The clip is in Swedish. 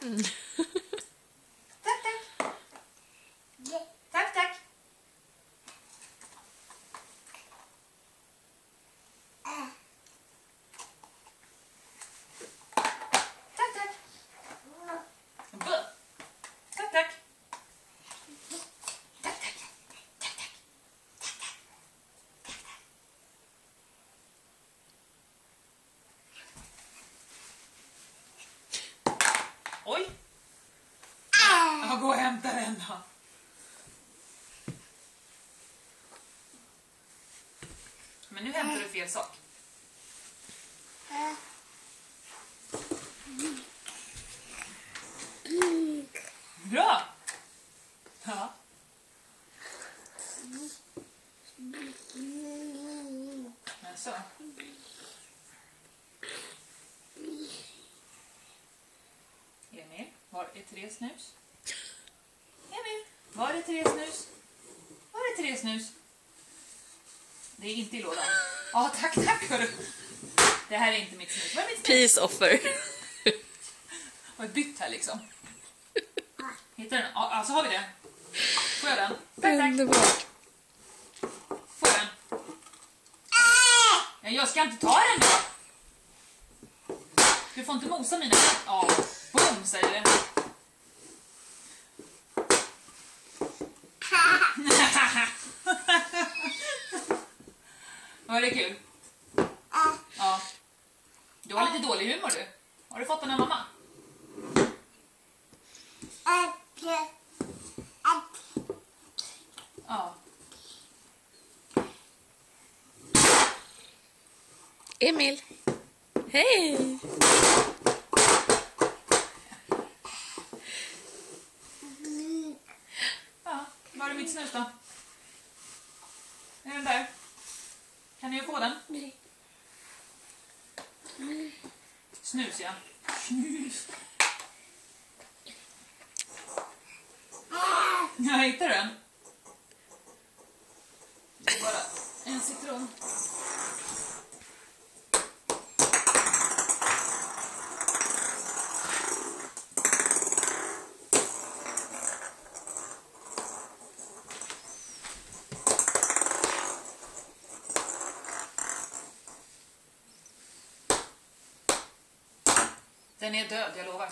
Mm. Tack, tack. Tack, tack. Tack, tack. Bö. Tack, tack. Tack, tack. Tack, tack. Oj! Jag går och hämtar den då. Men nu hämtar du fel sak. Bra! Ja. Så. Emil, var är 3 snus? Emil, var är 3 snus? Var är 3 snus? Det är inte i lådan. Ja, tack, hörru. Det här är inte mitt snus. Vad är mitt snus? Peace offer. Har vi bytt här liksom? Hittar den? Ja, så har vi den. Får jag den? Tack, tack. Underbart. Får jag den? Ja, jag ska inte ta den då. Du får inte mosa mina. Ja, boom säger det. Var det kul? Ja. Du har lite dålig humor du. Har du fått den av mamma? Ja. Emil. Hej. Ja, var är mitt snus då? Är den där? Kan ni få den? Snus, ja. Snus. Jag hittar den. Det är bara en citron. Den är död, jag lovar.